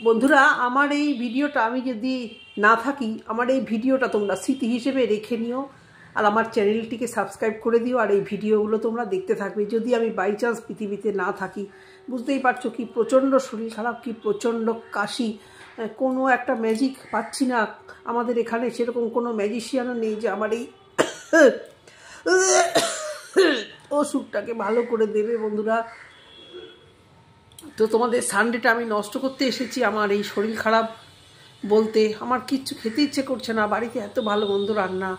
বন্ধুরা, আমার এই ভিডিওটা আমি যদি না থাকি, আমার এই ভিডিওটা তোমরা স্মৃতি হিসেবে রেখে নিও আর আমার চ্যানেলটিকে সাবস্ক্রাইব করে দিও। আর এই ভিডিওগুলো তোমরা দেখতে থাকবে। যদি আমি বাই চান্স পৃথিবীতে না থাকি, বুঝতেই পারছো কি প্রচণ্ড শরীর খারাপ, কি প্রচণ্ড কাশি, কোনো একটা ম্যাজিক পাচ্ছি না। আমাদের এখানে সেরকম কোনো ম্যাজিশিয়ানও নেই যে আমার এই অসুখটাকে ভালো করে দেবে। বন্ধুরা, তো তোমাদের সানডেটা আমি নষ্ট করতে এসেছি আমার এই শরীর খারাপ বলতে। আমার কিচ্ছু খেতে ইচ্ছে করছে না, বাড়িতে এত ভালো মন্দ রান্না,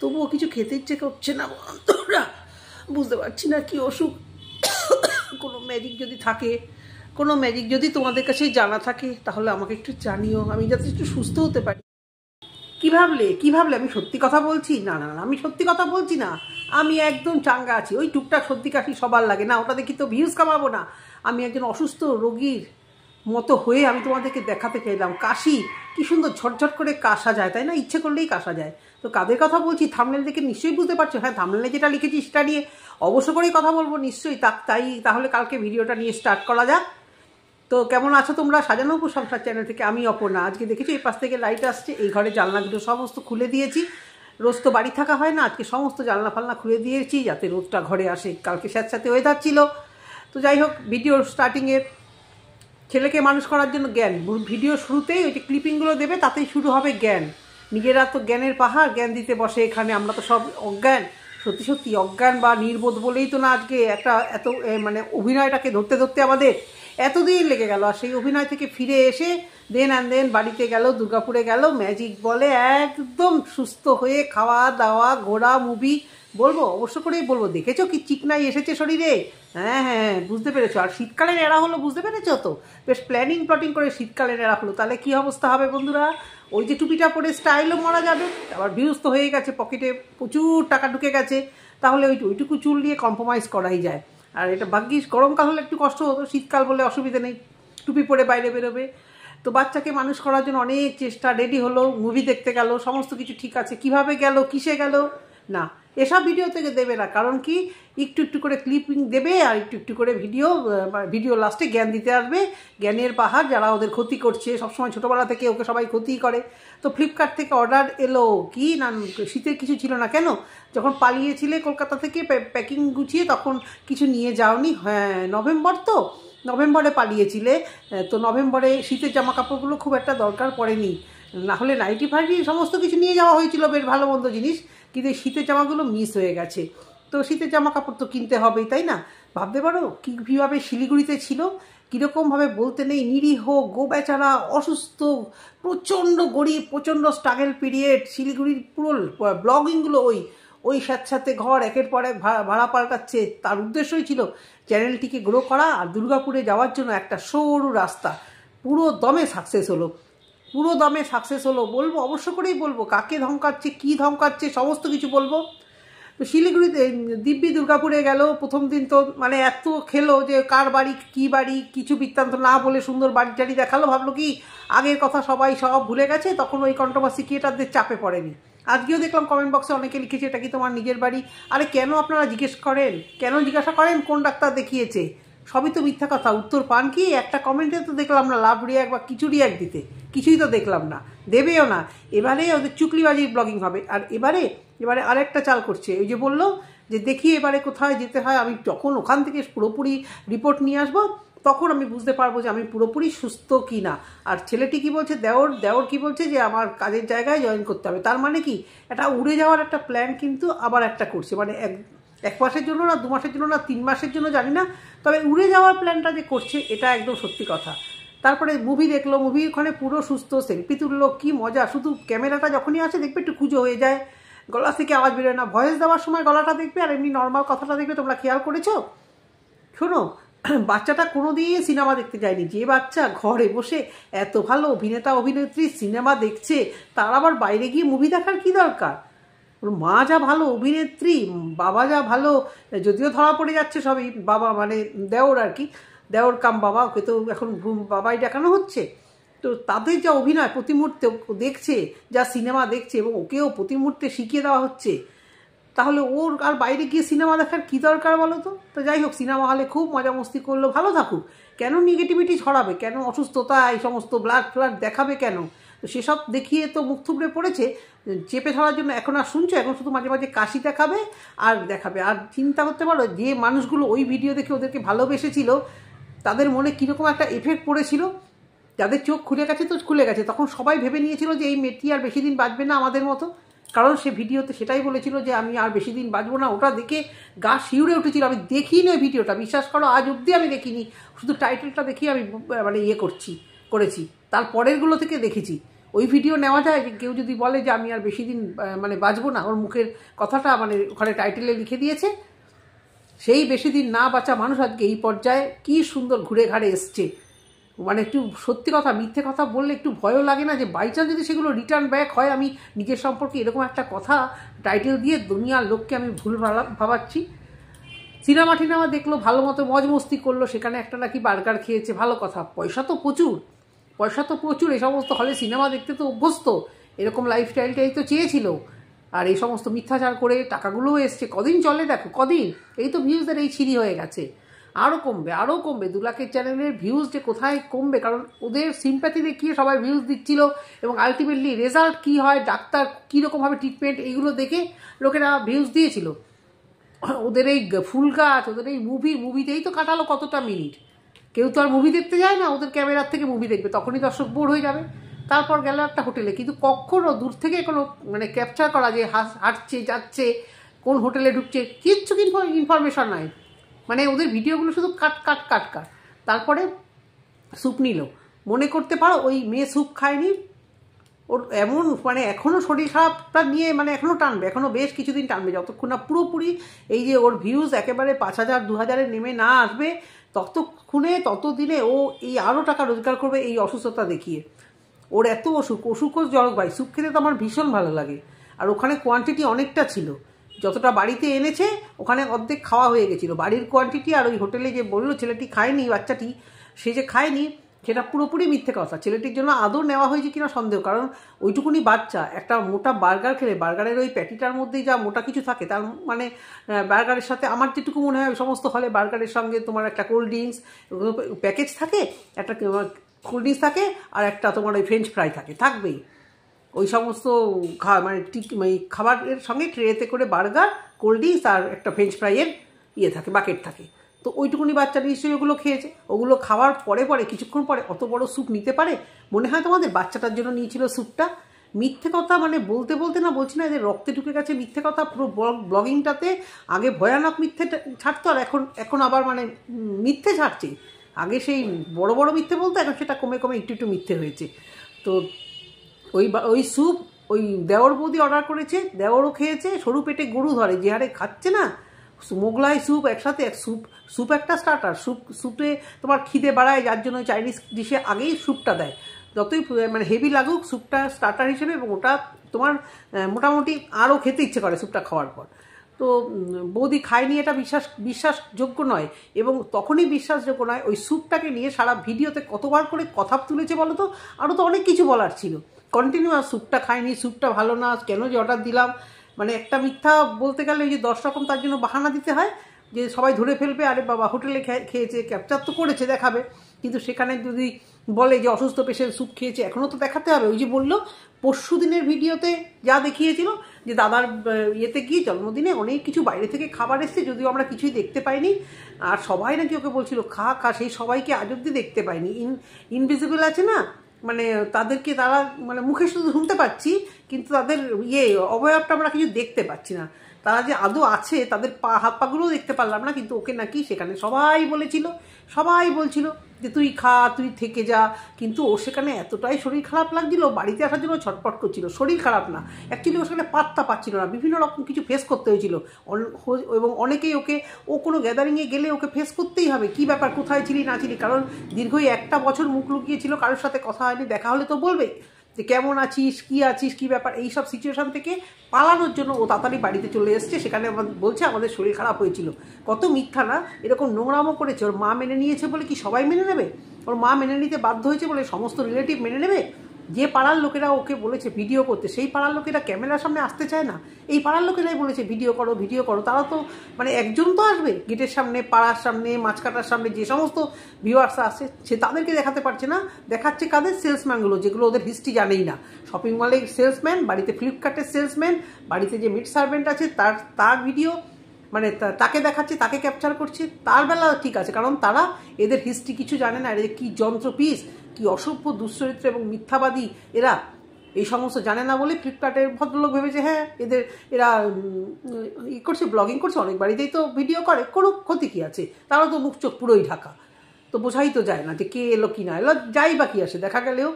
তবুও কিছু খেতে ইচ্ছে করছে না। বন্ধুরা, বুঝতে পারছি না কি অসুখ। কোনো ম্যাজিক যদি থাকে, কোনো ম্যাজিক যদি তোমাদের কাছে জানা থাকে, তাহলে আমাকে একটু জানিও, আমি যাতে একটু সুস্থ হতে পারি। কি ভাবলে আমি সত্যি কথা বলছি? না না না, আমি সত্যি কথা বলছি না। আমি একদম চাঙ্গা আছি। ওই টুকটাক সর্দি কাশি সবার লাগে না, ওটা দেখি তো ভিউজ কামাবো না। আমি একজন অসুস্থ রোগীর মতো হয়ে আমি তোমাদেরকে দেখাতে চাইলাম কাশি কি সুন্দর ঝটঝট করে কাশা যায়, তাই না? ইচ্ছে করলেই কাশা যায়। তো কাদের কথা বলছি থাম্বনেল দেখে নিশ্চয়ই বুঝতে পারছো। হ্যাঁ, থাম্বনেলে যেটা লিখেছি সেটা নিয়ে অবশ্য করেই কথা বলবো নিশ্চয়ই। তাহলে কালকে ভিডিওটা নিয়ে স্টার্ট করা যাক। তো কেমন আছো তোমরা? সাজানো সংসার চ্যানেল থেকে আমি অপর্ণা। আজকে দেখেছি এই পাশ থেকে লাইট আসছে, এই ঘরে জানলাগুলো সমস্ত খুলে দিয়েছি। রোজ তো বাড়ি থাকা হয় না, আজকে সমস্ত জানলা ফালনা খুলে দিয়েছি যাতে রোদটা ঘরে আসে। কালকে স্যাঁতস্যাঁতে ওয়েদার ছিল। তো যাই হোক, ভিডিওর স্টার্টিংয়ে ছেলেকে মানুষ করার জন্য জ্ঞান, ভিডিও শুরুতেই ওই যে ক্লিপিংগুলো দেবে তাতেই শুরু হবে জ্ঞান। নিজেরা তো জ্ঞানের পাহাড়, জ্ঞান দিতে বসে এখানে। আমরা তো সব অজ্ঞান, সত্যি সত্যি অজ্ঞান বা নির্বোধ বলেই তো না আজকে এত মানে অভিনয়টাকে ধরতে ধরতে আমাদের এতদিন লেগে গেল। আর সেই অভিনয় থেকে ফিরে এসে দেন বাড়িতে গেল, দুর্গাপুরে গেল, ম্যাজিক বলে একদম সুস্থ হয়ে খাওয়া দাওয়া ঘোরা মুভি। বলবো, অবশ্য করেই বলবো। দেখেছো কি চিকনাই এসেছে শরীরে? হ্যাঁ, বুঝতে পেরেছো। আর শীতকালের এরা হলো, বুঝতে পেরেছো তো? বেশ প্ল্যাটিং করে শীতকালের এরা হলো। তাহলে কি অবস্থা হবে বন্ধুরা? ওই যে টুপিটা পরে স্টাইলও মারা যাবে, আবার ভিউজ তো হয়ে গেছে, পকেটে প্রচুর টাকা ঢুকে গেছে। তাহলে ওইটুকু চুল নিয়ে কম্প্রোমাইজ করাই যায়। আর এটা ভাগ্যিস গরমকাল হলে একটু কষ্ট হতো, শীতকাল বলে অসুবিধা নেই, টুপি পরে বাইরে বেরোবে। তো বাচ্চাকে মানুষ করার জন্য অনেক চেষ্টা, রেডি হলো, মুভি দেখতে গেল, সমস্ত কিছু ঠিক আছে। কিভাবে গেল, কিসে গেল না, এসব ভিডিও থেকে দেবে না। কারণ কি, একটু একটু করে ক্লিপিং দেবে আর একটু একটু করে ভিডিও লাস্টে জ্ঞান দিতে আসবে। জ্ঞানের পাহাড়, যারা ওদের ক্ষতি করছে সবসময়, ছোটোবেলা থেকে ওকে সবাই ক্ষতিই করে। তো ফ্লিপকার্ট থেকে অর্ডার এলো কি না, শীতের কিছু ছিল না কেন? যখন পালিয়েছিলে কলকাতা থেকে প্যাকিং গুছিয়ে, তখন কিছু নিয়ে যাওনি? হ্যাঁ, নভেম্বরে পালিয়েছিলে। তো নভেম্বরে শীতের জামা কাপড়গুলো খুব একটা দরকার পড়েনি, না হলে নাইটি ফাইটি সমস্ত কিছু নিয়ে যাওয়া হয়েছিল, বেশ ভালো মন্দ জিনিস। কিন্তু এই শীতের জামাগুলো মিস হয়ে গেছে। তো শীতের জামা কাপড় তো কিনতে হবেই, তাই না? ভাবতে পারো কীভাবে শিলিগুড়িতে ছিল, কীরকমভাবে বলতে নেই, নিরীহ গো বেচারা, অসুস্থ, প্রচণ্ড গরিব, প্রচণ্ড স্ট্রাগল পিরিয়ড। শিলিগুড়ির পুরো ব্লগিংগুলো ওই স্যাঁতস্যাঁতে ঘর একের পর এক ভাড়া পাল্টাচ্ছে। তার উদ্দেশ্যই ছিল চ্যানেলটিকে গ্রো করা আর দুর্গাপুরে যাওয়ার জন্য একটা সরু রাস্তা। পুরো দমে সাকসেস হলো। বলবো, অবশ্য করেই বলবো, কাকে ধমকাচ্ছে, কি ধমকাচ্ছে, সমস্ত কিছু বলবো। তো শিলিগুড়িতে দিব্যি দুর্গাপুরে গেল। প্রথম দিন তো মানে এত খেলো যে কার বাড়ি কী বাড়ি কিছু বৃত্তান্ত না বলে সুন্দর বাড়ি টাড়ি দেখালো। ভাবলো কি আগের কথা সবাই সব ভুলে গেছে, তখন ওই কন্ট্রোভার্সি ক্রিয়েটারদের চাপে পড়েনি। আজকেও দেখলাম কমেন্ট বক্সে অনেকে লিখেছে, এটা কি তোমার নিজের বাড়ি? আরে কেন আপনারা জিজ্ঞাসা করেন কোন ডাক্তার দেখিয়েছে? সবই তো মিথ্যা কথা। উত্তর পান কি? একটা কমেন্টে তো দেখলাম না লাভ রিয়াক্ট বা কিছু রিয়াক্ট দিতে, কিছুই তো দেখলাম না, দেবেও না। এবারে ওদের চুকলিবাজির ব্লগিং হবে। আর এবারে আরেকটা চাল করছে, ওই যে বললো যে দেখি এবারে কোথায় যেতে হয়। আমি যখন ওখান থেকে পুরোপুরি রিপোর্ট নিয়ে আসবো, তখন আমি বুঝতে পারবো যে আমি পুরোপুরি সুস্থ কি না। আর ছেলেটি কি বলছে, দেওর কি বলছে যে আমার কাজের জায়গায় জয়েন করতে হবে। তার মানে কি, এটা উড়ে যাওয়ার একটা প্ল্যান কিন্তু আবার একটা করছে। মানে এক মাসের জন্য না, 2 মাসের জন্য না, 3 মাসের জন্য জানি না, তবে উড়ে যাওয়ার প্ল্যানটা যে করছে এটা একদম সত্যি কথা। তারপরে মুভি দেখলো, মুভি ওখানে পুরো সুস্থ, সেলফি তুললো, কি মজা। শুধু ক্যামেরাটা যখনই আসে দেখবে একটু কুঁজো হয়ে যায়, গলা থেকে আওয়াজ বেরোয় না। ভয়েস দেওয়ার সময় গলাটা দেখবে, আর এমনি নর্মাল কথাটা দেখবে। তোমরা খেয়াল করেছো? শোনো, বাচ্চাটা কোনো দিয়ে সিনেমা দেখতে যায়নি। যে বাচ্চা ঘরে বসে এত ভালো অভিনেতা অভিনেত্রী সিনেমা দেখছে, তার আবার বাইরে গিয়ে মুভি দেখার কি দরকার? ওর মা যা ভালো অভিনেত্রী, বাবা যা ভালো, যদিও ধরা পড়ে যাচ্ছে সবই, বাবা মানে দেওর আর কি, দেওর কাম বাবা, ওকে তো এখন বাবাই দেখানো হচ্ছে। তো তাদের যা অভিনয় প্রতি মুহূর্তে দেখছে, যা সিনেমা দেখছে, এবং ওকেও প্রতি মুহূর্তে শিখিয়ে দেওয়া হচ্ছে, তাহলে ওর আর বাইরে গিয়ে সিনেমা দেখার কী দরকার বলো তো? তো যাই হোক, সিনেমা হলে খুব মজা মস্তি করলো, ভালো থাকুক। কেন নেগেটিভিটি ছড়াবে? কেন অসুস্থতা এই সমস্ত ব্লাড ফ্লাড দেখাবে কেন? তো সেসব দেখিয়ে তো মুখ থুবড়ে পড়েছে চেপে ধরার জন্য। এখন আর শুনছো, এখন শুধু মাঝে মাঝে কাশি দেখাবে আর দেখাবে। আর চিন্তা করতে পারো যে মানুষগুলো ওই ভিডিও দেখে ওদেরকে ভালোবেসেছিল, তাদের মনে কীরকম একটা এফেক্ট পড়েছিল। যাদের চোখ খুলে গেছে তো খুলে গেছে, তখন সবাই ভেবে নিয়েছিল যে এই মেয়েটি আর বেশি দিন বাঁচবে না আমাদের মতো। কারণ সে ভিডিওতে সেটাই বলেছিল যে আমি আর বেশি দিন বাঁচবো না। ওটা দেখে গা শিউরে উঠেছিল। আমি দেখিনি ওই ভিডিওটা, বিশ্বাস করো আজ অবধি আমি দেখিনি। শুধু টাইটেলটা দেখি আমি মানে করেছি। তারপরেরগুলো থেকে দেখেছি। ওই ভিডিও নেওয়া যায় যে কেউ যদি বলে যে আমি আর বেশি দিন মানে বাঁচবো না, ওর মুখের কথাটা মানে ওখানে টাইটেলে লিখে দিয়েছে। সেই বেশি দিন না বাঁচা মানুষ আজকে এই পর্যায়ে কি সুন্দর ঘুরে ঘাড়ে এসছে। মানে একটু সত্যি কথা, মিথ্যে কথা বললে একটু ভয়ও লাগে না যে বাইচান্স যদি সেগুলো রিটার্ন ব্যাক হয়, আমি নিজের সম্পর্কে এরকম একটা কথা টাইটেল দিয়ে দুনিয়ার লোককে আমি ভুল ভাবাচ্ছি। সিনেমা টিনেমা দেখলো, ভালো মতো মজ মস্তি করলো, সেখানে একটা নাকি বার্গার খেয়েছে, ভালো কথা। পয়সা তো প্রচুর, এই সমস্ত হলে সিনেমা দেখতে তো অভ্যস্ত, এরকম লাইফস্টাইলটাই তো চেয়েছিল। আর এই সমস্ত মিথ্যাচার করে টাকাগুলোও এসছে। কদিন চলে দেখো, কদিন, এই তো ভিউজদের এই ছিরি হয়ে গেছে। আরও কমবে 2 লাখের চ্যানেলের ভিউজ যে কোথায় কমবে, কারণ ওদের সিম্প্যাথি দেখিয়ে সবাই ভিউজ দিচ্ছিল। এবং আলটিমেটলি রেজাল্ট কী হয়, ডাক্তার কীরকমভাবে ট্রিটমেন্ট, এইগুলো দেখে লোকেরা ভিউজ দিয়েছিল। ওদের এই ফুল গাছ, ওদের এই মুভিতেই তো কাটালো কতটা মিনিট। কেউ তো আর মুভি দেখতে যায় না, ওদের ক্যামেরার থেকে মুভি দেখবে, তখনই দর্শক বোর হয়ে যাবে। তারপর গেল একটা হোটেলে, কিন্তু কখনো দূর থেকে কোনো মানে ক্যাপচার করা যে হাঁটছে যাচ্ছে কোন হোটেলে ঢুকছে কিচ্ছু ইনফরমেশন নাই। মানে ওদের ভিডিওগুলো শুধু কাট। তারপরে স্যুপ নিল, মনে করতে পারো ওই মেয়ে স্যুপ খায়নি, ওর এমন মানে এখনও শরীর খারাপটা নিয়ে মানে এখনও টানবে, এখনও বেশ কিছুদিন টানবে, যতক্ষণ না পুরোপুরি এই যে ওর ভিউজ একেবারে 5000 2000-এ নেমে না আসবে, ততদিনে ও এই আরও টাকা রোজগার করবে এই অসুস্থতা দেখিয়ে। ওর এত অসুখও জড়ক ভাই। স্যুপ খেতে তো আমার ভীষণ ভালো লাগে। আর ওখানে কোয়ান্টিটি অনেকটা ছিল, যতটা বাড়িতে এনেছে ওখানে অর্ধেক খাওয়া হয়ে গেছিলো বাড়ির কোয়ান্টিটি। আর ওই হোটেলে যে বললো ছেলেটি খায়নি, বাচ্চাটি সে যে খায়নি, সেটা পুরোপুরি মিথ্যে কথা। ছেলেটির জন্য আদৌ নেওয়া হয়েছে কিনা সন্দেহ, কারণ ওইটুকুনি বাচ্চা একটা মোটা বার্গার খেলে, বার্গারের ওই প্যাটিটার মধ্যেই যা মোটা কিছু থাকে, তার মানে বার্গারের সাথে আমার যেটুকু মনে হয় সমস্ত হলে বার্গারের সঙ্গে তোমার একটা কোল্ড ড্রিঙ্কস প্যাকেজ থাকে, একটা কোল্ড ড্রিঙ্কস থাকে, আর একটা তোমার ওই ফ্রেঞ্চ ফ্রাই থাকবেই। ওই সমস্ত মানে খাবারের সঙ্গে ট্রেতে করে বার্গার, কোল্ড ড্রিঙ্কস আর একটা ফ্রেঞ্চ ফ্রাইয়ের থাকে, বাকেট থাকে। তো ওইটুকুনি বাচ্চা নিশ্চয়ই ওগুলো খেয়েছে। ওগুলো খাওয়ার পরে কিছুক্ষণ পরে অত বড় স্যুপ নিতে পারে? মনে হয় তোমাদের বাচ্চাটার জন্য নিয়েছিল স্যুপটা। মিথ্যে কথা মানে বলতে না, বলছি না এদের রক্তে ঢুকে গেছে মিথ্যে কথা। পুরো ব্লগিংটাতে আগে ভয়ানক মিথ্যে ছাড়তো, আর এখন আবার মানে মিথ্যে ছাড়ছে। আগে সেই বড় বড় মিথ্যে বলতো, এখন সেটা কমে একটু মিথ্যে হয়েছে। তো ওই স্যুপ ওই দেওর বৌদি অর্ডার করেছে, দেওরও খেয়েছে। সরু পেটে গরু ধরে যে হারে খাচ্ছে না, মোগলাই স্যুপ একসাথে, স্যুপ একটা স্টার্টার। স্যুপে তোমার খিদে বাড়ায়, যার জন্য চাইনিজ ডিশে আগেই স্যুপটা দেয়। যতই মানে হেভি লাগুক স্যুপটা স্টার্টার হিসেবে, এবং ওটা তোমার মোটামুটি আরও খেতে ইচ্ছে করে স্যুপটা খাওয়ার পর। তো বৌদি খায়নি, এটা বিশ্বাসযোগ্য নয়। এবং তখনই বিশ্বাসযোগ্য নয়, ওই স্যুপটাকে নিয়ে সারা ভিডিওতে কতবার করে কথা তুলেছে বলো তো। আরও তো অনেক কিছু বলার ছিল। কন্টিনিউয়াস স্যুপটা খায়নি, স্যুপটা ভালো না, কেন যে অর্ডার দিলাম, মানে একটা মিথ্যা বলতে গেলে ওই যে 10 রকম তার জন্য বাহানা দিতে হয়, যে সবাই ধরে ফেলবে। আরে বাবা, হোটেলে খেয়েছে, ক্যাপচার তো করেছে, দেখাবে। কিন্তু সেখানে যদি বলে যে অসুস্থ পেশেন্ট স্যুপ খেয়েছে, এখনও তো দেখাতে হবে। ওই যে বললো পরশু দিনের ভিডিওতে যা দেখিয়েছিল, যে দাদার ইয়েতে গিয়ে জন্মদিনে অনেক কিছু বাইরে থেকে খাবার এসছে, যদিও আমরা কিছুই দেখতে পাইনি। আর সবাই নাকি ওকে বলছিল খা, সেই সবাইকে আজ অব্দি দেখতে পাইনি। ইনভিজিবল আছে না, মানে তাদেরকে তারা মানে মুখে শুধু শুনতে পাচ্ছি, কিন্তু তাদের অবয়বটা আমরা কিছু দেখতে পাচ্ছি না। তারা যে আদৌ আছে, তাদের হাত পাগুলোও দেখতে পারলাম না। কিন্তু ওকে নাকি সেখানে সবাই বলছিল যে তুই খা, তুই থেকে যা। কিন্তু ও সেখানে এতটাই শরীর খারাপ লাগছিল, বাড়িতে আসার জন্য ছটপট করছিল। শরীর খারাপ না, অ্যাকচুয়ালি ও সেখানে পাত্তা পাচ্ছিল না, বিভিন্ন রকম কিছু ফেস করতে হয়েছিল। এবং অনেকেই ও কোনো গ্যাদারিংয়ে গেলে ওকে ফেস করতেই হবে, কি ব্যাপার, কোথায় ছিলি না ছিলি। কারণ দীর্ঘই 1 বছর মুখ লুকিয়েছিল, কারোর সাথে কথা হয়নি, দেখা হলে তো বলবে যে কেমন আছিস, কি ব্যাপার। এইসব সিচুয়েশান থেকে পালানোর জন্য ও তাড়াতাড়ি বাড়িতে চলে এসছে। সেখানে বলছে আমাদের শরীর খারাপ হয়েছিল। কত মিথ্যা না, এরকম নোংরামও করেছে। ওর মা মেনে নিয়েছে বলে কি সবাই মেনে নেবে? ওর মা মেনে নিতে বাধ্য হয়েছে বলে সমস্ত রিলেটিভ মেনে নেবে? যে পাড়ার লোকেরা ওকে বলেছে ভিডিও করতে, সেই পাড়ার লোকেরা ক্যামেরার সামনে আসতে চায় না। এই পাড়ার লোকেরাই বলেছে ভিডিও করো। তারা তো মানে একজন তো আসবে গেটের সামনে, পাড়ার সামনে, মাছকাটার সামনে, যে সমস্ত ভিউয়ার্সরা আসে সে তাদেরকে দেখাতে পারছে না, দেখাচ্ছে কাদের? সেলসম্যানগুলো, যেগুলো ওদের হিস্ট্রি জানেই না। শপিং মলের সেলসম্যান, বাড়িতে ফ্লিপকার্টের সেলসম্যান, বাড়িতে যে মিড সার্ভেন্ট আছে তার ভিডিও, মানে তাকে দেখাচ্ছে, তাকে ক্যাপচার করছে। তার বেলা ঠিক আছে, কারণ তারা এদের হিস্ট্রি কিছু জানে না, এদের কী যন্ত্রপিস, কি অসভ্য দুশ্চরিত্র এবং মিথ্যাবাদী এরা, এই সমস্ত জানে না বলে ফ্লিপকার্টের ভদ্রলোক ভেবেছে হ্যাঁ এরা করছে, ব্লগিং করছে, অনেক বাড়িতেই তো ভিডিও করে, কোনো ক্ষতি কী আছে, তারা তো মুখ চোখ পুরোই ঢাকা, তো বোঝাই তো যায় না যে কে এলো কি না এলো, যাই বা কি আসে, দেখা গেলেও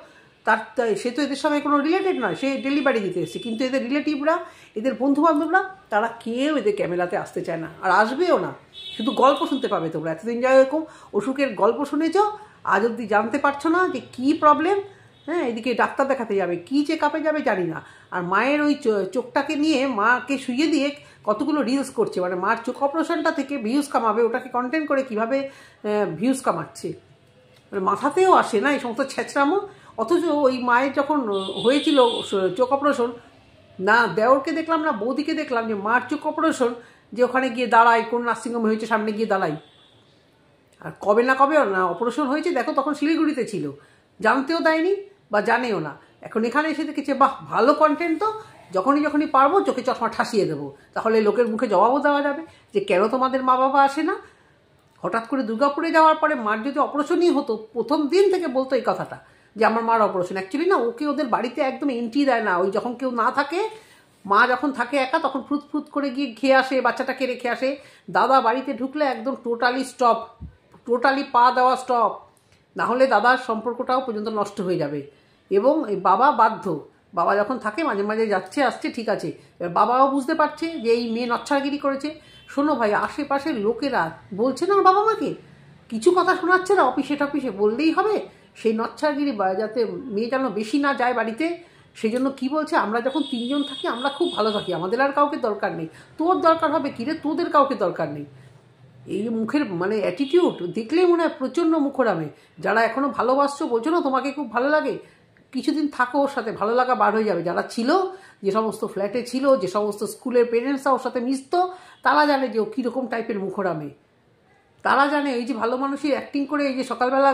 সে তো এদের সঙ্গে কোনো রিলেটেড নয়, সে ডেলিভারি দিতে এসেছে, কিন্তু এদের রিলেটিভরা, এদের বন্ধুবান্ধবরা, তারা কেউ এদের ক্যামেরাতে আসতে চায় না, আর আসবেও না। শুধু গল্প শুনতে পাবে তোমরা, এতদিন যা এরকম অসুখের গল্প শুনেছ, আজ অবধি জানতে পারছো না যে কী প্রবলেম। হ্যাঁ, এদিকে ডাক্তার দেখাতে যাবে, কী চেক আপে যাবে জানি না, আর মায়ের ওই চোখটাকে নিয়ে মাকে শুইয়ে দিয়ে কতগুলো রিলস করছে, মানে মার চোখ অপারেশনটা থেকে ভিউজ কামাবে, ওটাকে কন্টেন্ট করে কিভাবে ভিউজ কামাচ্ছে, মানে মাথাতেও আসে না এই সমস্ত ছেঁচড়ামো। অথচ ওই মায়ের যখন হয়েছিল চোখ অপারেশন, না দেওরকে দেখলাম না বৌদিকে দেখলাম যে মার চোখ অপারেশন, যে ওখানে গিয়ে দাঁড়ায়, কোন নার্সিংহোমে হয়েছে সামনে গিয়ে দাঁড়াই, আর কবে না অপারেশন হয়েছে দেখো, তখন শিলিগুড়িতে ছিল, জানতেও দেয়নি বা জানেও না। এখন এখানে এসে দেখেছে বাহ ভালো কন্টেন্ট, তো যখনই পারবো চোখে চশমা ঠাসিয়ে দেবো, তাহলে লোকের মুখে জবাবও দেওয়া যাবে যে কেন তোমাদের মা বাবা আসে না। হঠাৎ করে দুর্গাপুরে যাওয়ার পরে মার যদি অপারেশনই হতো, প্রথম দিন থেকে বলতো এই কথাটা যে আমার মার অপারেশন। অ্যাকচুয়ালি না, ওকে ওদের বাড়িতে একদম এন্ট্রি দেয় না, ওই যখন কেউ না থাকে, মা যখন থাকে একা, তখন ফ্রুত করে গিয়ে খেয়ে আসে, বাচ্চাটাকে রেখে আসে। দাদা বাড়িতে ঢুকলে একদম টোটালি স্টপ, টোটালি পা দেওয়া স্টপ, না হলে দাদার সম্পর্কটাও পর্যন্ত নষ্ট হয়ে যাবে। এবং এই বাবা বাধ্য, বাবা যখন থাকে মাঝে মাঝে যাচ্ছে আসছে ঠিক আছে, এবার বাবাও বুঝতে পারছে যে এই মেয়ে নচ্ছারগিরি করেছে। শোনো ভাই, আশেপাশের লোকেরা বলছে না বাবা মাকে, কিছু কথা শোনাচ্ছে না, অফিসে বললেই হবে, সেই নচ্ছারগিরি যাতে মেয়ে যেন বেশি না যায় বাড়িতে, সেই জন্য কী বলছে, আমরা যখন তিনজন থাকি আমরা খুব ভালো থাকি, আমাদের আর কাউকে দরকার নেই। তোর দরকার হবে কী রে, তোদের কাউকে দরকার নেই। এই মুখের মানে অ্যাটিটিউড দেখলেই মনে হয় প্রচণ্ড মুখরামে। যারা এখনও ভালোবাসছো, বলছো না তোমাকে খুব ভালো লাগে, কিছুদিন থাকো ওর সাথে, ভালো লাগা বার হয়ে যাবে। যারা ছিল, যে সমস্ত ফ্ল্যাটে ছিল, যে সমস্ত স্কুলের পেরেন্টসরা ওর সাথে মিশতো, তারা জানে যে ও কীরকম টাইপের মুখরামে। তারা জানে এই যে ভালো মানুষই অ্যাক্টিং করে, এই যে সকালবেলা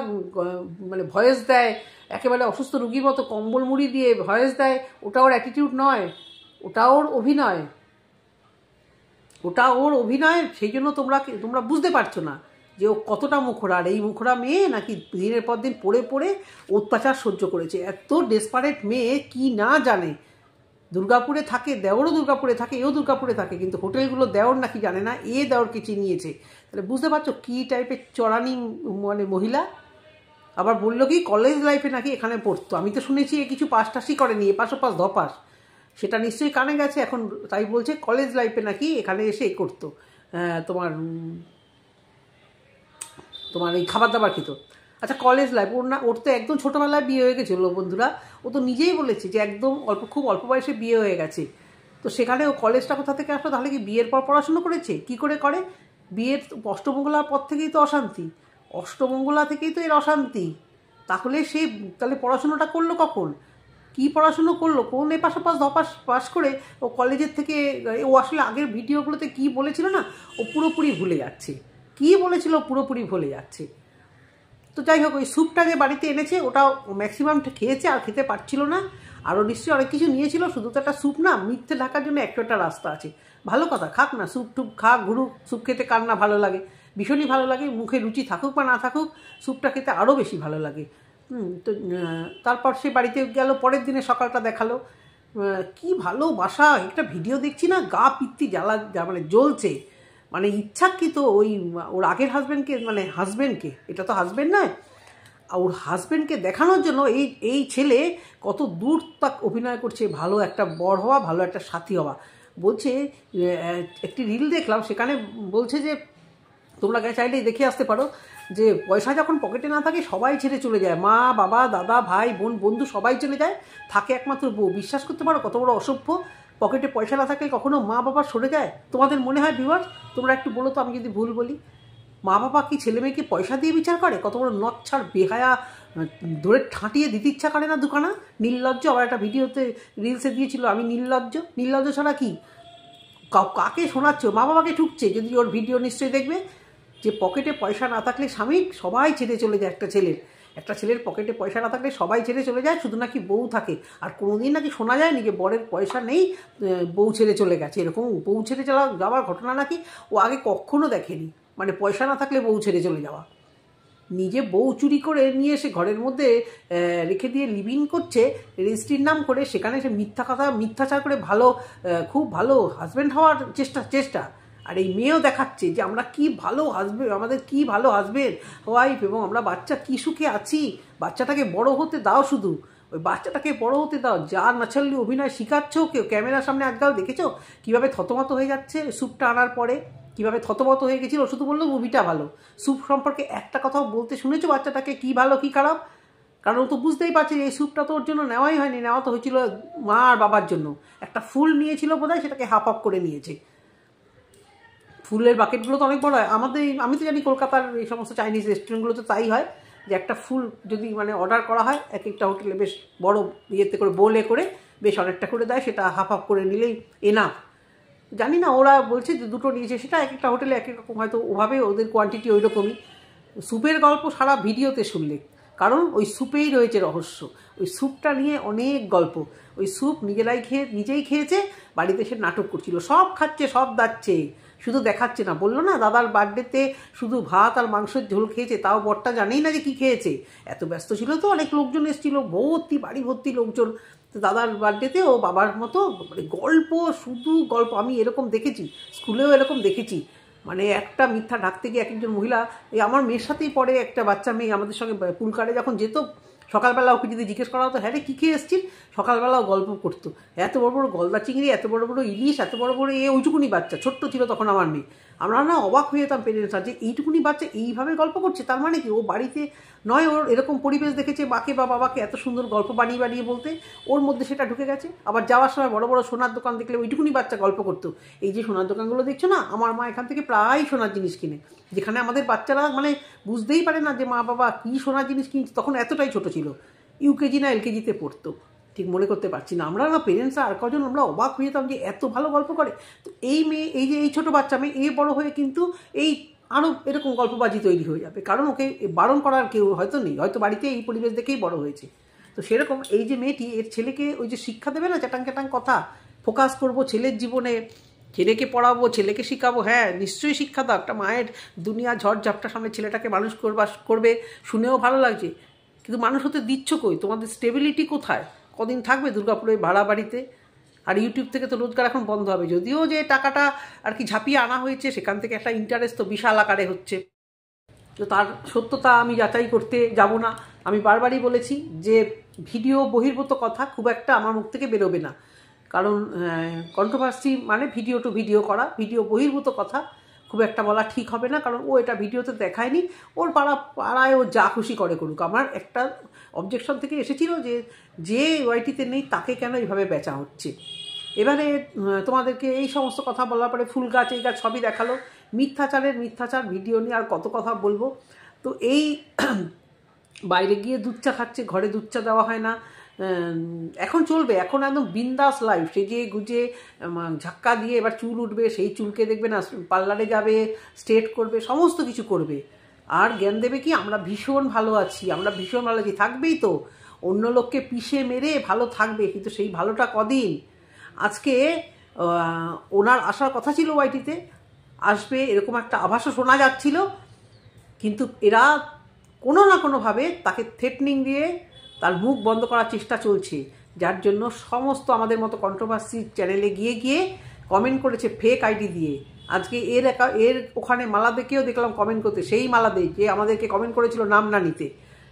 মানে ভয়েস দেয়, একেবারে অসুস্থ রুগীর মতো কম্বল মুড়ি দিয়ে ভয়েস দেয়, ওটা ওর অ্যাটিটিউড নয়, ওটা ওর অভিনয়, সেই জন্য তোমরা বুঝতে পারছো না যে ও কতটা মুখরা। আর এই মুখরা মেয়ে নাকি দিনের পর দিন পড়ে পড়ে অত্যাচার সহ্য করেছে। এত ডেসপারেট মেয়ে কি না জানে। দুর্গাপুরে থাকে, দেওরও দুর্গাপুরে থাকে, এও দুর্গাপুরে থাকে, কিন্তু হোটেলগুলো দেওর নাকি জানে না, দেওরকে চিনিয়েছে। তাহলে বুঝতে পারছো কী টাইপের চড়ানি মানে মহিলা। আবার বললো কি কলেজ লাইফে নাকি এখানে পড়তো, আমি তো শুনেছি এ কিছু পাস টাসই করেনি, এপাশ ওপাশ ধপাস, সেটা নিশ্চয়ই কানে গেছে এখন। তাই বলছে কলেজ লাইফে নাকি এখানে এসে করতো, তোমার এই খাবার দাবার খেত। আচ্ছা, কলেজ লাইফ ওর তো একদম ছোটোবেলায় বিয়ে হয়ে গেছিলো বন্ধুরা, ও তো নিজেই বলেছে যে একদম খুব অল্প বয়সে বিয়ে হয়ে গেছে। তো সেখানে ও কলেজটা কোথা থেকে আসলো, তাহলে কি বিয়ের পর পড়াশুনো করেছে? কি করে করে? বিয়ের অষ্টমঙ্গলার পর থেকেই তো অশান্তি, অষ্টমঙ্গলা থেকেই তো এর অশান্তি। তাহলে পড়াশুনোটা করলো কখন, কি পড়াশুনো করলো, কোন এপাশ ওপাশ ধপাস পাস করে ও কলেজের থেকে? ও আসলে আগের ভিডিওগুলোতে কি বলেছিল না, ও পুরোপুরি ভুলে যাচ্ছে, কি বলেছিল পুরোপুরি ভুলে যাচ্ছে। তো যাই হোক, ওই স্যুপটা যে বাড়িতে এনেছে ওটাও ম্যাক্সিমামটা খেয়েছে, আর খেতে পারছিল না। আরও নিশ্চয়ই অনেক কিছু নিয়েছিল, শুধু তো একটা স্যুপ না, মিথ্যে ঢাকার জন্য একটা রাস্তা আছে। ভালো কথা, খাক না, স্যুপ টুপ খা, ঘুরুক। স্যুপ খেতে কার না ভালো লাগে, ভীষণই ভালো লাগে, মুখে রুচি থাকুক বা না থাকুক, স্যুপটা খেতে আরও বেশি ভালো লাগে। তো তারপর সে বাড়িতে গেল, পরের দিনে সকালটা দেখালো, কি ভালোবাসা। একটা ভিডিও দেখছি না, গা পিত্তি মানে জ্বলছে, মানে ইচ্ছাকৃত ওর আগের হাজব্যান্ডকে, এটা তো হাজব্যান্ড নয়, ওর হাজব্যান্ডকে দেখানোর জন্য এই ছেলে কত দূর তাক অভিনয় করছে, ভালো একটা বর হওয়া, ভালো একটা সাথী হওয়া। বলছে, একটি রিল দেখলাম, সেখানে বলছে যে তোমরা চাইলেই দেখে আসতে পারো, যে পয়সা যখন পকেটে না থাকে সবাই ছেড়ে চলে যায়, মা বাবা দাদা ভাই বোন বন্ধু সবাই চলে যায়, থাকে একমাত্র বউ। বিশ্বাস করতে পারো কত বড় অসভ্য। পকেটে পয়সা না থাকলে কখনো মা বাবা সরে যায়? তোমাদের মনে হয় ভিউয়ার্স? তোমরা একটু বলো তো, আমি যদি ভুল বলি। মা বাবা কি ছেলে মেয়েকে পয়সা দিয়ে বিচার করে? কত বড় নচ্ছার বেহায়া, ধরে ঠাঁটিয়ে দিতে ইচ্ছা করে না দুখানা। নির্লজ্জ। আবার একটা ভিডিওতে রিলসে দিয়েছিল আমি নির্লজ্জ। নির্লজ্জ ছাড়া কি? কাকে শোনাচ্ছ? মা বাবাকে ঠুকছে। যদি ওর ভিডিও নিশ্চয়ই দেখবে যে পকেটে পয়সা না থাকলে স্বামী সবাই ছেড়ে চলে যায়। একটা ছেলের পকেটে পয়সা না থাকলে সবাই ছেড়ে চলে যায়, শুধু নাকি বউ থাকে। আর কোনোদিন নাকি শোনা যায়নি যে বরের পয়সা নেই বউ ছেড়ে চলে গেছে। এরকম বউ ছেড়ে যাওয়ার ঘটনা নাকি ও আগে কখনো দেখেনি। মানে পয়সা না থাকলে বউ ছেড়ে চলে যাওয়া। নিজে বউ চুরি করে নিয়ে এসে ঘরের মধ্যে রেখে দিয়ে লিভিং করছে রেজিস্ট্রির নাম করে, সেখানে সে মিথ্যাচার করে খুব ভালো হাজব্যান্ড হওয়ার চেষ্টা। আর এই মেয়েও দেখাচ্ছে যে আমরা কি ভালো হাজব্যান্ড, আমাদের কি ভালো হাজব্যান্ড ওয়াইফ, এবং আমরা বাচ্চা কি সুখে আছি। বাচ্চাটাকে বড় হতে দাও, শুধু ওই বাচ্চাটাকে বড় হতে দাও। যা ন্যাচারালি অভিনয় শিখাচ্ছ, কেউ ক্যামেরার সামনে আজকাল দেখেছো কীভাবে থতমত হয়ে যাচ্ছে স্যুপটা আনার পরে, কীভাবে থতমত হয়ে গেছিল। শুধু বললো মুভিটা ভালো, স্যুপ সম্পর্কে একটা কথাও বলতে শুনেছো বাচ্চাটাকে কী ভালো কী খারাপ? কারণ ও তো বুঝতেই পারছে এই স্যুপটা তো ওর জন্য নেওয়াই হয়নি, নেওয়া তো হয়েছিল মা আর বাবার জন্য। একটা ফুল নিয়েছিল বোধহয়, সেটাকে হাফ করে নিয়েছে। ফুলের বাকেটগুলো তো অনেক বড় হয় আমি তো জানি কলকাতার এই সমস্ত চাইনিজ রেস্টুরেন্টগুলো তো তাই হয়, যে একটা ফুল যদি মানে অর্ডার করা হয় এক একটা হোটেলে বেশ বড় ইয়েতে করে বোলে করে বেশ অনেকটা করে দেয়, সেটা হাফ করে নিলেই এনাফ। জানি না, ওরা বলছে যে দুটো নিয়েছে, সেটা এক একটা হোটেলে এক এক রকম, হয়তো ওভাবে ওদের কোয়ান্টিটি ওই রকমই। স্যুপের গল্প সারা ভিডিওতে শুনলে, কারণ ওই স্যুপেই রয়েছে রহস্য। ওই স্যুপটা নিয়ে অনেক গল্প। ওই স্যুপ নিজেই খেয়েছে, বাড়িতে এসে নাটক করছিল, সব খাচ্ছে সব দাচ্ছে, শুধু দেখাচ্ছে না। বললো না দাদার বার্থডেতে শুধু ভাত আর মাংসের ঝোল খেয়েছে, তাও বরটা জানেই না যে কী খেয়েছে। এত ব্যস্ত ছিল তো, অনেক লোকজন এসেছিল, বাড়ি ভর্তি লোকজন। তো দাদার বার্থডেতে ও বাবার মতো মানে গল্প, শুধু গল্প। আমি এরকম দেখেছি, স্কুলেও এরকম দেখেছি। মানে একটা মিথ্যা ঢাকতে গিয়ে এক একজন মহিলা, এই আমার মেয়ের সাথেই পড়ে একটা বাচ্চা মেয়ে, আমাদের সঙ্গে পুলকারে যখন যেত, সকালবেলা ওকে যদি জিজ্ঞেস করা হতো হ্যাঁ রে কী খেয়ে এসছিস, সকালবেলাও গল্প করতো। এত বড় বড় গলদা চিংড়ি, এত বড় বড় ইলিশ, এত বড় বড় ওইটুকুনি বাচ্চা, ছোট্ট ছিল তখন আমার মেয়ে। আমরা না অবাক হয়ে যেতাম পেরেন্টসরা, যে এইটুকুনি বাচ্চা এইভাবে গল্প করছে। তার মানে কি ও বাড়িতে নয়, ওর এরকম পরিবেশ দেখেছে মাকে বা বাবাকে এত সুন্দর গল্প বানিয়ে বলতে, ওর মধ্যে সেটা ঢুকে গেছে। আবার যাওয়ার সময় বড় বড় সোনার দোকান দেখলে ওইটুকুনি বাচ্চা গল্প করতো। এই যে সোনার দোকানগুলো দেখছো না, আমার মা এখান থেকে প্রায় সোনার জিনিস কিনে, যেখানে আমাদের বাচ্চারা মানে বুঝতেই পারে না যে মা বাবা কী সোনার জিনিস কিনছে। তখন এতটাই ছোট ছিল, ইউকেজি না এলকেজিতে পড়তো, ঠিক মনে করতে পারছি না। আমরা না পেরেন্টসরা আর কজন আমরা অবাক হয়ে যেতাম যে এত ভালো গল্প করে। তো এই মেয়ে, এই যে এই ছোটো বাচ্চা মেয়ে, এ বড় হয়ে কিন্তু এই আরও এরকম গল্পবাজি তৈরি হয়ে যাবে, কারণ ওকে বারণ করার কেউ হয়তো নেই, হয়তো বাড়িতে এই পরিবেশ দেখেই বড় হয়েছে। তো সেরকম এই যে মেয়েটি, এর ছেলেকে ওই যে শিক্ষা দেবে না চ্যাটাং কথা, ফোকাস করবো ছেলের জীবনে, ছেলেকে পড়াবো, ছেলেকে শিখাবো। হ্যাঁ নিশ্চয়ই শিক্ষা দাও, একটা মায়ের দুনিয়া ঝড় ঝাপটার সামনে ছেলেটাকে মানুষ করবে, শুনেও ভালো লাগছে। কিন্তু মানুষ হতে দিচ্ছ কই? তোমাদের স্টেবিলিটি কোথায়? কদিন থাকবে দুর্গাপুরে ভাড়া বাড়িতে? আর ইউটিউব থেকে তো রোজগার এখন বন্ধ হবে, যদিও যে টাকাটা আর কি ঝাঁপিয়ে আনা হয়েছে, সেখান থেকে একটা ইন্টারেস্ট তো বিশাল আকারে হচ্ছে। তো তার সত্যতা আমি যাচাই করতে যাব না। আমি বারবারই বলেছি যে ভিডিও বহির্ভূত কথা খুব একটা আমার মুখ থেকে বেরোবে না, কারণ কন্ট্রোভার্সি মানে ভিডিও টু ভিডিও করা, ভিডিও বহির্ভূত কথা খুব একটা বলা ঠিক হবে না, কারণ ও এটা ভিডিওতে দেখায়নি। ওর পাড়ায় ও যা খুশি করুক। আমার একটা অবজেকশন থেকে এসেছিল যে ওয়াইটিতে নেই তাকে কেন এইভাবে বেচা হচ্ছে। এবারে তোমাদেরকে এই সমস্ত কথা বলার পরে ফুল গাছ এই গাছ সবই দেখালো। মিথ্যাচার ভিডিও নিয়ে আর কত কথা বলবো। তো এই বাইরে গিয়ে দুধ চা খাচ্ছে, ঘরে দুধ চা দেওয়া হয় না, এখন চলবে, এখন একদম বিন্দাস লাইফ, সেজে গুজে ঝাক্কা দিয়ে এবার চুল উঠবে, সেই চুলকে দেখবে না পার্লারে যাবে, স্ট্রেট করবে, সমস্ত কিছু করবে। আর জ্ঞান দেবে কি আমরা ভীষণ ভালো আছি, থাকবেই তো, অন্য লোককে পিষে মেরে ভালো থাকবে, কিন্তু সেই ভালোটা কদিন। আজকে ওনার আসার কথা ছিল ওয়াইটিতে, আসবে এরকম একটা আভাসও শোনা যাচ্ছিল, কিন্তু এরা কোনো না কোনোভাবে তাকে থ্রেটনিং দিয়ে তার মুখ বন্ধ করার চেষ্টা চলছে, যার জন্য সমস্ত আমাদের মতো কন্ট্রোভার্সি চ্যানেলে গিয়ে কমেন্ট করেছে ফেক আইডি দিয়ে। আজকে এর ওখানে মালাদেকেও দেখলাম কমেন্ট করতে, সেই মালাদে যে আমাদেরকে কমেন্ট করেছিল নাম না নিতে।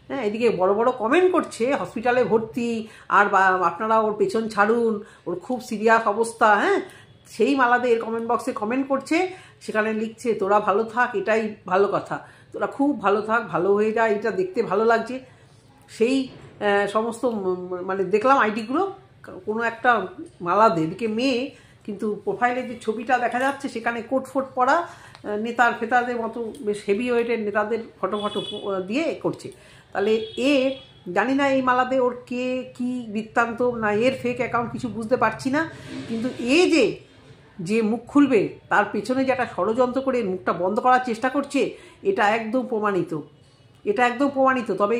হ্যাঁ, এদিকে বড় বড় কমেন্ট করছে হসপিটালে ভর্তি, আর আপনারা ওর পেছন ছাড়ুন, ওর খুব সিরিয়াস অবস্থা। হ্যাঁ, সেই মালাদে এর কমেন্ট বক্সে কমেন্ট করছে, সেখানে লিখছে তোরা ভালো থাক, এটাই ভালো কথা, তোরা খুব ভালো থাক, ভালো হয়ে যায়, এটা দেখতে ভালো লাগছে। সেই সমস্ত মানে দেখলাম আইডিগুলো, কোনো একটা মালাদে, এদিকে মেয়ে কিন্তু প্রোফাইলে যে ছবিটা দেখা যাচ্ছে সেখানে কোট ফোট পরা নেতার ফেতাদের মতো বেশ হেভি ওয়েটের নেতাদের ফটো দিয়ে করছে। তাহলে জানি না এই মালাতে ওর কে কি বৃত্তান্ত, না এর ফেক অ্যাকাউন্ট, কিছু বুঝতে পারছি না। কিন্তু যে মুখ খুলবে তার পেছনে যে একটা ষড়যন্ত্র করে মুখটা বন্ধ করার চেষ্টা করছে, এটা একদম প্রমাণিত। তবে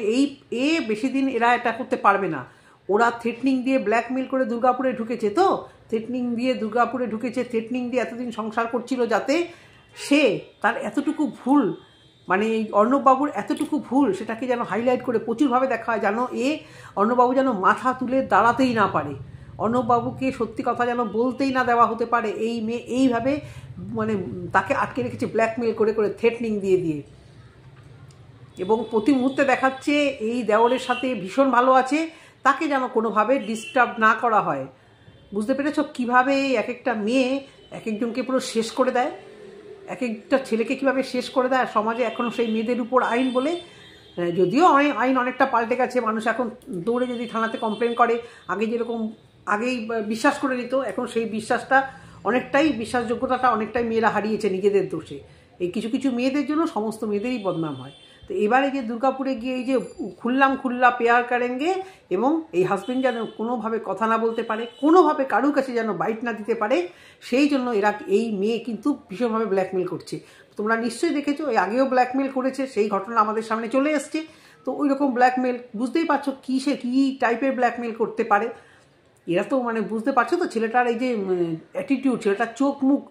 বেশি দিন এরা এটা করতে পারবে না। ওরা থ্রেটনিং দিয়ে ব্ল্যাকমেল করে দুর্গাপুরে ঢুকেছে, থ্রেটনিং দিয়ে এতদিন সংসার করছিল, যাতে তার এতটুকু ভুল, মানে এই অর্ণববাবুর এতটুকু ভুল, সেটাকে যেন হাইলাইট করে প্রচুরভাবে দেখা হয়, যেন অর্ণববাবু যেন মাথা তুলে দাঁড়াতেই না পারে, অর্ণববাবুকে সত্যি কথা যেন বলতেই না দেওয়া হতে পারে। এই মেয়ে এইভাবে মানে তাকে আটকে রেখেছে ব্ল্যাকমেল করে থ্রেটনিং দিয়ে, এবং প্রতি মুহূর্তে দেখাচ্ছে এই দেওরের সাথে ভীষণ ভালো আছে, তাকে যেন কোনোভাবে ডিস্টার্ব না করা হয়। বুঝতে পেরেছ কীভাবে এক একটা মেয়ে এক একজনকে পুরো শেষ করে দেয়, এক একটা ছেলেকে কীভাবে শেষ করে দেয়। আর সমাজে এখনও সেই মেয়েদের উপর আইন বলে, যদিও আইন অনেকটা পাল্টে গেছে, মানুষ এখন দৌড়ে যদি থানাতে কমপ্লেন করে, আগেই বিশ্বাস করে নিত, এখন সেই বিশ্বাসযোগ্যতাটা অনেকটাই মেয়েরা হারিয়েছে নিজেদের দোষে। এই কিছু মেয়েদের জন্য সমস্ত মেয়েদেরই বদনাম হয়। তো এবারে যে দুর্গাপুরে গিয়ে এই যে খুল্লা পেয়ার কারেঙ্গে, এবং এই হাজবেন্ড যেন কোনোভাবে কথা না বলতে পারে, কোনোভাবে কারুর কাছে যেন বাইট না দিতে পারে, সেই জন্য এই মেয়ে কিন্তু ভীষণভাবে ব্ল্যাকমেল করছে। তোমরা নিশ্চয়ই দেখেছো, আগেও ব্ল্যাকমেল করেছে, সেই ঘটনা আমাদের সামনে চলে এসছে। তো ওই রকম ব্ল্যাকমেল বুঝতেই পারছো কী টাইপের ব্ল্যাকমেল করতে পারে। এরা তো মানে বুঝতে পারছো তো, ছেলেটার এই যে অ্যাটিটিউড, ছেলেটার চোখ মুখ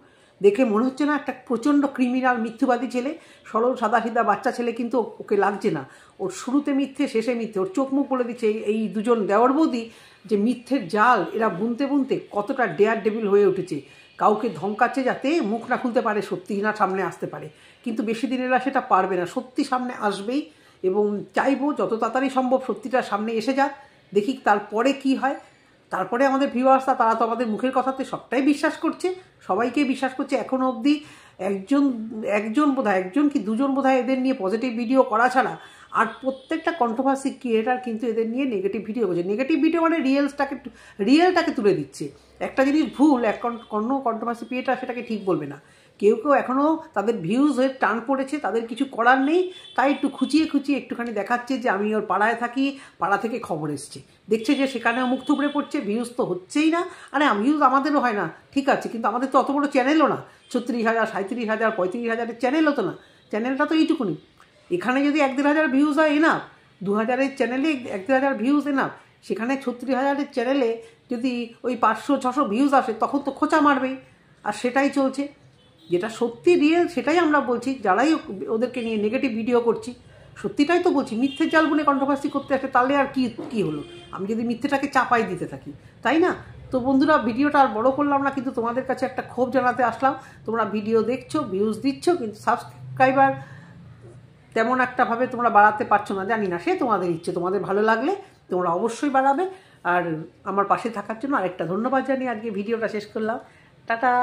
দেখে মনে হচ্ছে না একটা প্রচণ্ড ক্রিমিনাল মিথ্যুবাদী ছেলে, সরল সাদাসিধা বাচ্চা ছেলে কিন্তু ওকে লাগছে না। ওর শুরুতে মিথ্যে, শেষে মিথ্যে, ওর চোখ মুখ বলে দিচ্ছে এই দুজন দেওর বৌদি যে মিথ্যের জাল এরা বুনতে কতটা ডেয়ার ডেভিল হয়ে উঠেছে, কাউকে ধমকাচ্ছে যাতে মুখ না খুলতে পারে, সত্যি না সামনে আসতে পারে। কিন্তু বেশি দিন এরা সেটা পারবে না, সত্যি সামনে আসবেই, এবং চাইবো যত তাড়াতাড়ি সম্ভব সত্যিটা সামনে এসে যাক, দেখি তারপরে কি হয়। তারপরে আমাদের ভিউয়ার্সরা, তারা তো আমাদের মুখের কথাতে সবটাই বিশ্বাস করছে, সবাইকে বিশ্বাস করছে। এখনও অবধি একজন কি দুজন বোধহয় এদের নিয়ে পজিটিভ ভিডিও করা ছাড়া, আর প্রত্যেকটা কন্ট্রোভার্সি ক্রিয়েটার কিন্তু এদের নিয়ে নেগেটিভ ভিডিও করছে। নেগেটিভ ভিডিও মানে রিয়েলটাকে তুলে দিচ্ছে। একটা জিনিস ভুল, কোনো কন্ট্রোভার্সি ক্রিয়েটার সেটাকে ঠিক বলবে না। কেউ এখনও তাদের ভিউজ হয়ে টান পড়েছে, তাদের কিছু করার নেই, তাই একটু খুঁচিয়ে একটুখানি দেখাচ্ছে যে আমি ওর পাড়ায় থাকি, পাড়া থেকে খবর এসছে, দেখছে যে সেখানেও মুখ থুবড়ে পড়ছে, ভিউজ তো হচ্ছেই না। আরে ভিউজ আমাদেরও হয় না, ঠিক আছে, কিন্তু আমাদের তো অত বড় চ্যানেলও না, 36,000, 37,000, 35,000-এর চ্যানেল হতো না, চ্যানেলটা তো এইটুকুনি। এখানে যদি 1-1.5 ভিউজ হয় এনাফ, 2,000-এর চ্যানেলে 1-1.5 ভিউজ এনাফ, সেখানে 36,000-এর চ্যানেলে যদি ওই 500-600 ভিউজ আসে, তখন তো খোঁচা মারবেই। আর সেটাই চলছে, যেটা সত্যি রিয়েল সেটাই আমরা বলছি। যারাই ওদেরকে নিয়ে নেগেটিভ ভিডিও করছি, সত্যিটাই তো বলছি। মিথ্যের জাল বুনে কন্ট্রোভার্সি করতে আসে, তাহলে আর কি হলো, আমি যদি মিথ্যেটাকে চাপাই দিতে থাকি, তাই না? তো বন্ধুরা, ভিডিওটা আর বড় করলাম না, কিন্তু তোমাদের কাছে একটা ক্ষোভ জানাতে আসলাম। তোমরা ভিডিও দেখছো, ভিউজ দিচ্ছ, কিন্তু সাবস্ক্রাইবার তেমন একটাভাবে তোমরা বাড়াতে পারছো না, জানি না, সে তোমাদের ইচ্ছে। তোমাদের ভালো লাগলে তোমরা অবশ্যই বাড়াবে। আর আমার পাশে থাকার জন্য আরেকটা ধন্যবাদ জানিয়ে আজকে ভিডিওটা শেষ করলাম। টাটা।